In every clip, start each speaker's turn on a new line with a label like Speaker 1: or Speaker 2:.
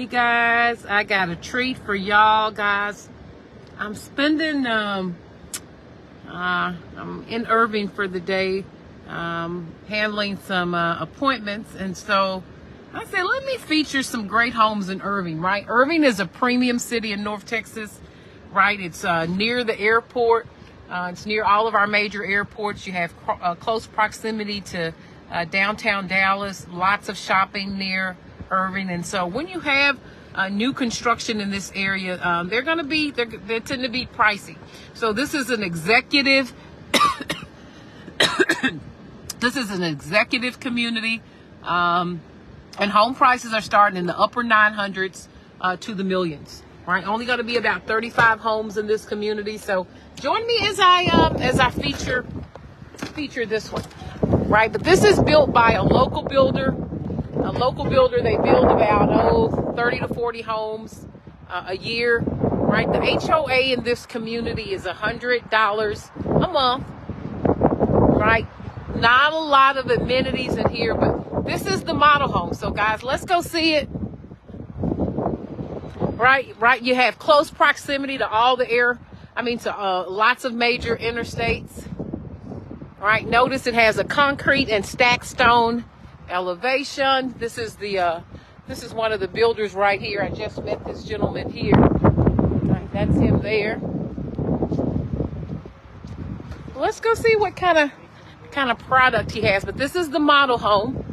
Speaker 1: Hey guys, I got a treat for y'all guys. I'm spending I'm in Irving for the day, handling some appointments, and so I said let me feature some great homes in Irving, right? Irving is a premium city in North Texas, right? It's near the airport. It's near all of our major airports. You have close proximity to downtown Dallas, lots of shopping near Irving. And so when you have new construction in this area, they tend to be pricey. So this is an executive this is an executive community, and home prices are starting in the upper 900s to the millions. Right, only going to be about 35 homes in this community. So join me as I feature this one. Right, but this is built by a local builder. They build about 30 to 40 homes a year. Right, the HOA in this community is $100 a month. Right, not a lot of amenities in here, but this is the model home. So guys, let's go see it. Right. You have close proximity to lots of major interstates. Right. Notice it has a concrete and stacked stone elevation. This is one of the builders right here. I just met this gentleman here. Right, that's him there. Let's go see what kind of product he has. But this is the model home.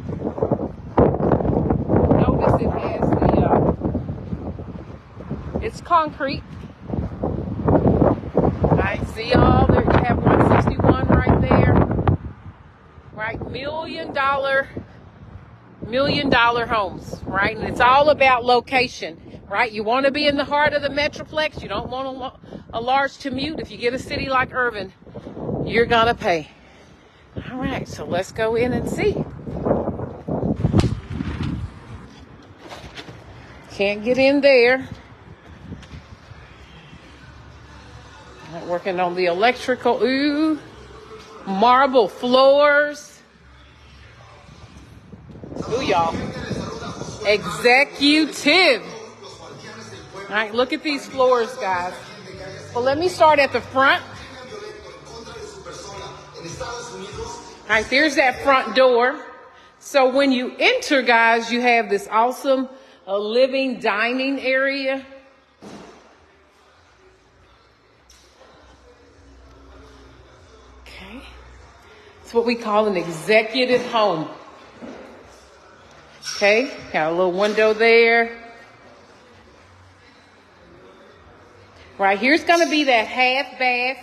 Speaker 1: Notice it has it's concrete. Right, see all there, you have 161 right there. Right, $1 million homes, right? And it's all about location, right? You want to be in the heart of the Metroplex. You don't want a large commute. If you get a city like Irving, you're gonna pay. All right, so let's go in and see. Can't get in there. Working on the electrical. Ooh, marble floors. Ooh, y'all. Executive. All right, look at these floors, guys. Well, let me start at the front. All right, there's that front door. So when you enter, guys, you have this awesome living dining area. It's what we call an executive home. Okay, got a little window there. Right, here's going to be that half bath.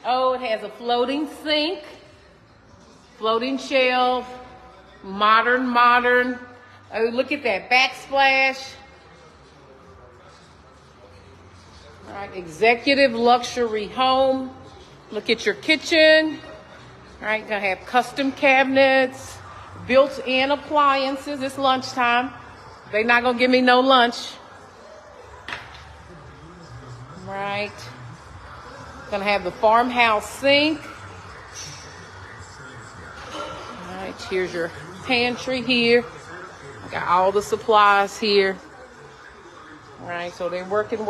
Speaker 1: Oh, it has a floating sink, floating shelf, modern. Oh, look at that backsplash. All right, executive luxury home. Look at your kitchen. All right, gonna have custom cabinets, built-in appliances. It's lunchtime. They're not gonna give me no lunch. Right. Gonna have the farmhouse sink. All right, here's your pantry here. Got all the supplies here. All right, so they're working.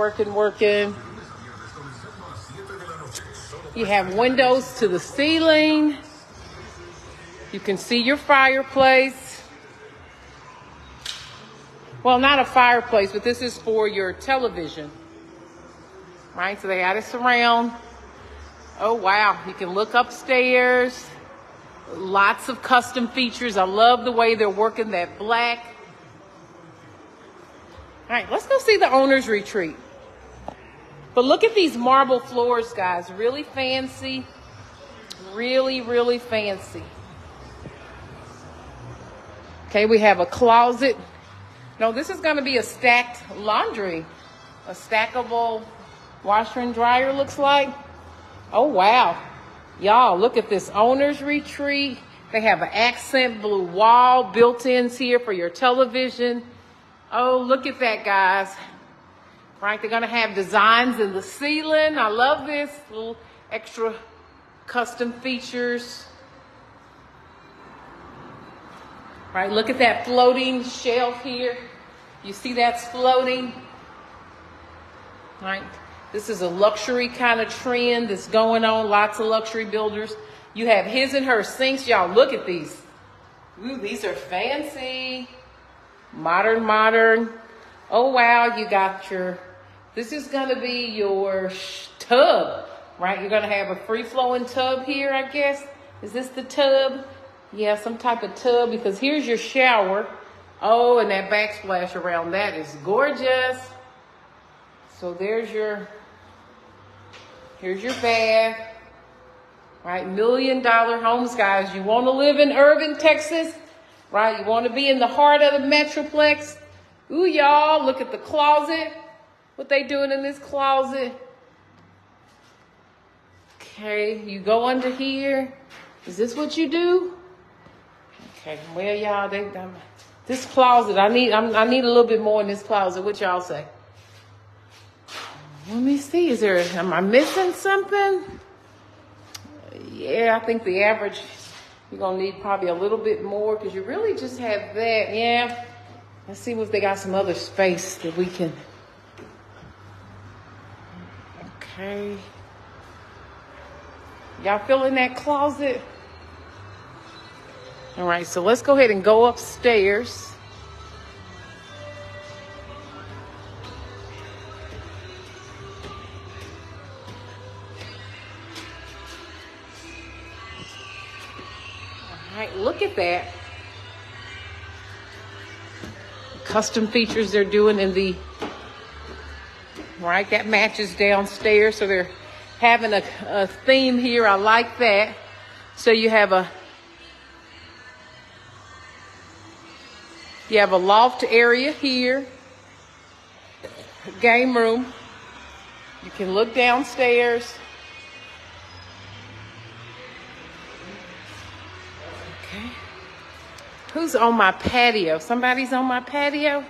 Speaker 1: You have windows to the ceiling. You can see your fireplace. Well, not a fireplace, but this is for your television. Right, so they got it surround. Oh, wow. You can look upstairs. Lots of custom features. I love the way they're working that black. All right, let's go see the owner's retreat. But look at these marble floors, guys. Really fancy. Really fancy. Okay, we have a closet. No, this is going to be a stacked laundry. A stackable washer and dryer, looks like. Oh, wow. Y'all, look at this owner's retreat. They have an accent blue wall, built-ins here for your television. Oh, look at that, guys. Right, they're gonna have designs in the ceiling. I love this, little extra custom features. Right, look at that floating shelf here. You see that's floating? Right? This is a luxury kind of trend that's going on. Lots of luxury builders. You have his and her sinks. Y'all, look at these. Ooh, these are fancy. Modern, modern. Oh, wow. You got your, this is going to be your tub, right? You're going to have a free-flowing tub here, I guess. Is this the tub? Yeah, some type of tub, because here's your shower. Oh, and that backsplash around that is gorgeous. So here's your bath, right? $1 million homes, guys. You want to live in Irving, Texas, right? You want to be in the heart of the Metroplex. Ooh, y'all, look at the closet. What they doing in this closet? Okay, you go under here. Is this what you do? Okay, well, y'all, this closet, I need a little bit more in this closet. What y'all say? Let me see. Am I missing something? Yeah, I think the average, you're going to need probably a little bit more because you really just have that. Yeah. Let's see if they got some other space that we can. Okay. Y'all feeling that closet? All right, so let's go ahead and go upstairs. All right, look at that. Custom features they're doing in the, right, that matches downstairs. So they're having a theme here. I like that. So you have a loft area here, game room. You can look downstairs. Okay. Who's on my patio? Somebody's on my patio?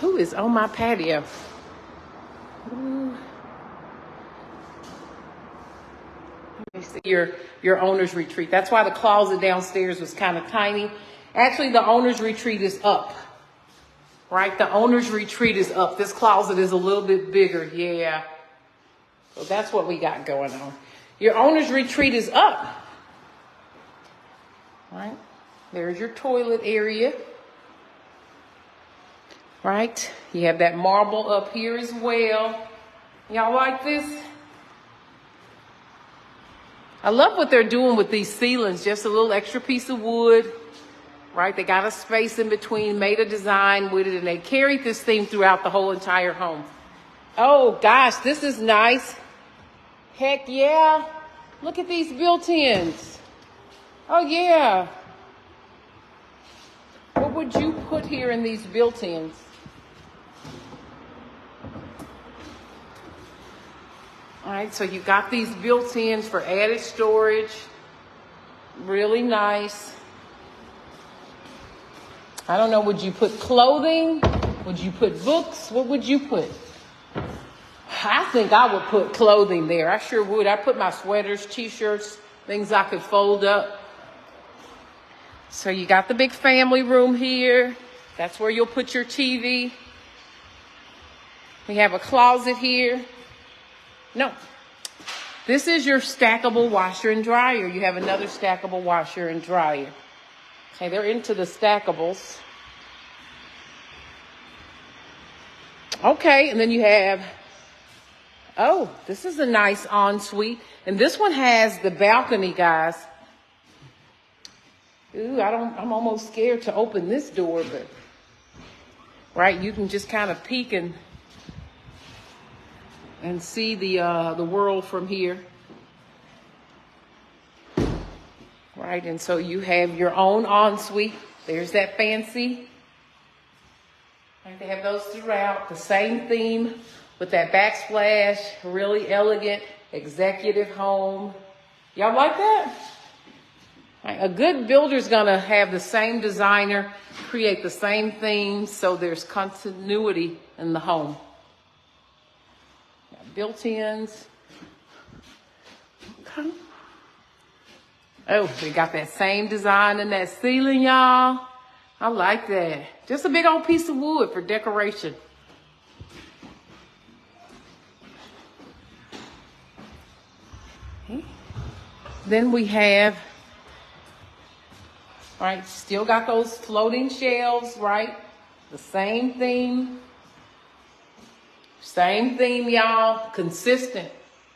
Speaker 1: Who is on my patio? Ooh. Let me see your owner's retreat. That's why the closet downstairs was kind of tiny. Actually, the owner's retreat is up. Right? The owner's retreat is up. This closet is a little bit bigger. Yeah. So that's what we got going on. Your owner's retreat is up. Right? There's your toilet area. Right? You have that marble up here as well. Y'all like this? I love what they're doing with these ceilings. Just a little extra piece of wood. Right? They got a space in between, made a design with it, and they carried this theme throughout the whole entire home. Oh, gosh, this is nice. Heck yeah. Look at these built-ins. Oh, yeah. What would you put here in these built-ins? All right, so you got these built-ins for added storage. Really nice. I don't know, would you put clothing? Would you put books? What would you put? I think I would put clothing there. I sure would. I put my sweaters, t-shirts, things I could fold up. So you got the big family room here. That's where you'll put your TV. We have a closet here. No. This is your stackable washer and dryer. You have another stackable washer and dryer. Okay, they're into the stackables. Okay, and then you have, oh, this is a nice ensuite. And this one has the balcony, guys. Ooh, I'm almost scared to open this door, but, right, you can just kind of peek and see the world from here. Right, and so you have your own ensuite. There's that fancy. Right, they have those throughout. The same theme with that backsplash. Really elegant executive home. Y'all like that? Right, a good builder's gonna have the same designer, create the same themes, so there's continuity in the home. Built-ins. Okay. Oh, they got that same design in that ceiling, y'all. I like that. Just a big old piece of wood for decoration. Okay. Then we have, right, still got those floating shelves, right? The same theme. Same theme, y'all. Consistent.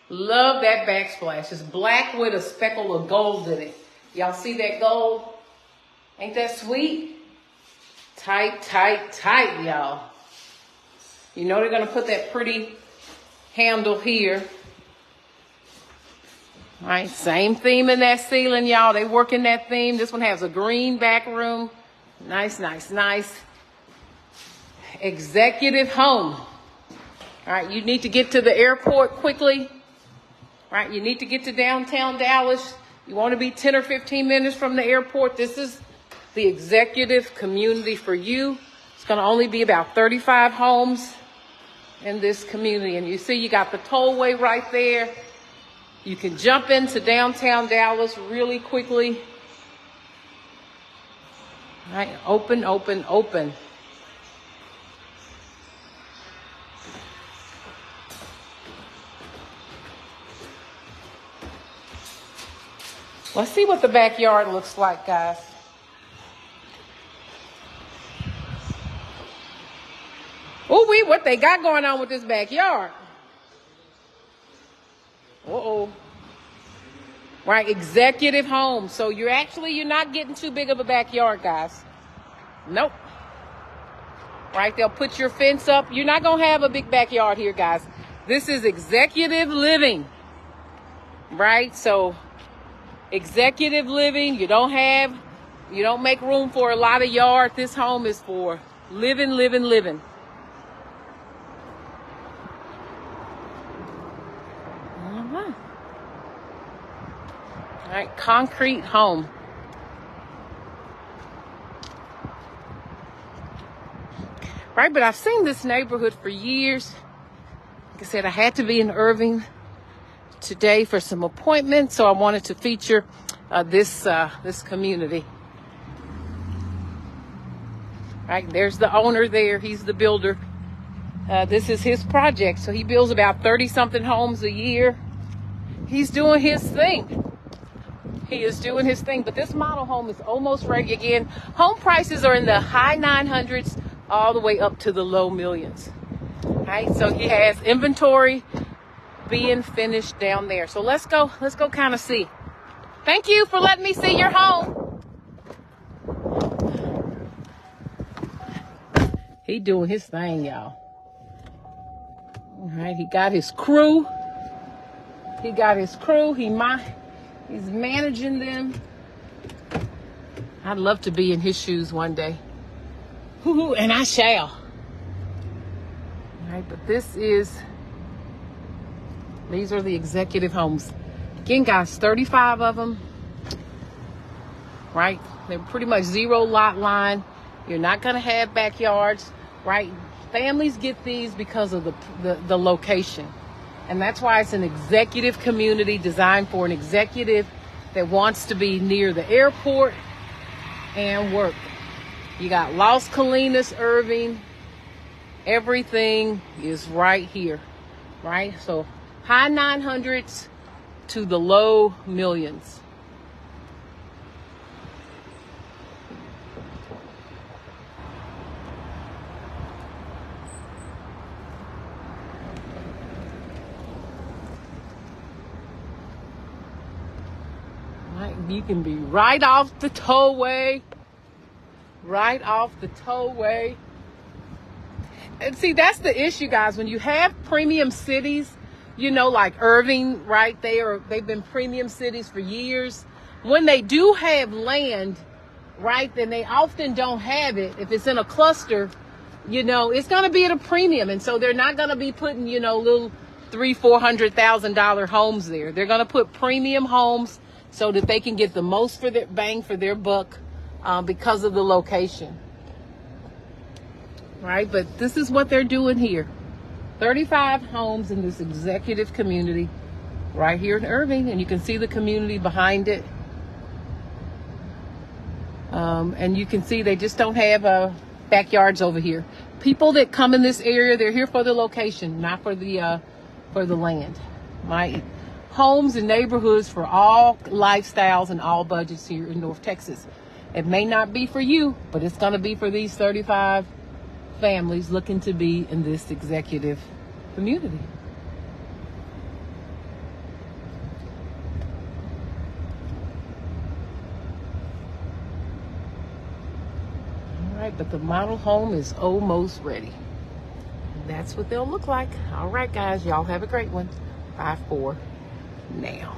Speaker 1: Love that backsplash. It's black with a speckle of gold in it. Y'all see that gold? Ain't that sweet? Tight, tight, tight, y'all. You know they're going to put that pretty handle here. All right, same theme in that ceiling, y'all. They work in that theme. This one has a green back room. Nice, nice, nice. Executive home. All right, you need to get to the airport quickly. All right, you need to get to downtown Dallas. You want to be 10 or 15 minutes from the airport. This is the executive community for you. It's going to only be about 35 homes in this community. And you see you got the tollway right there. You can jump into downtown Dallas really quickly. All right, open, open, open. Let's see what the backyard looks like, guys. Ooh, what they got going on with this backyard? Uh-oh. Right, executive home. So you're not getting too big of a backyard, guys. Nope. Right, they'll put your fence up. You're not going to have a big backyard here, guys. This is executive living. Right, so executive living. You don't make room for a lot of yard. This home is for living, living, living. All right, concrete home. Right, but I've seen this neighborhood for years. Like I said, I had to be in Irving today for some appointments, so I wanted to feature this community. Right, there's the owner there. He's the builder. This is his project, so he builds about 30-something homes a year. He's doing his thing. He is doing his thing, but this model home is almost ready. Again, home prices are in the high 900s all the way up to the low millions. All right, so he has inventory being finished down there. So let's go kind of see. Thank you for letting me see your home. He doing his thing, y'all. All right, he got his crew. He's managing them. I'd love to be in his shoes one day. And I shall. All right, but these are the executive homes. Again, guys, 35 of them. Right? They're pretty much zero lot line. You're not going to have backyards, right? Families get these because of the location. And that's why it's an executive community designed for an executive that wants to be near the airport and work. You got Las Colinas, Irving. Everything is right here, right? So high 900s to the low millions. You can be right off the tollway. And see, that's the issue, guys. When you have premium cities, like Irving, right? They've been premium cities for years. When they do have land, right, then they often don't have it. If it's in a cluster, it's going to be at a premium. And so they're not going to be putting, little $300,000-$400,000 homes there. They're going to put premium homes so that they can get the most for their bang for their buck because of the location. Right? But this is what they're doing here. 35 homes in this executive community right here in Irving. And you can see the community behind it. And you can see they just don't have backyards over here. People that come in this area, they're here for the location, not for the land. My homes and neighborhoods for all lifestyles and all budgets here in North Texas. It may not be for you, but it's going to be for these 35 families looking to be in this executive community. All right, but the model home is almost ready. And that's what they'll look like. All right, guys, y'all have a great one. Bye for now.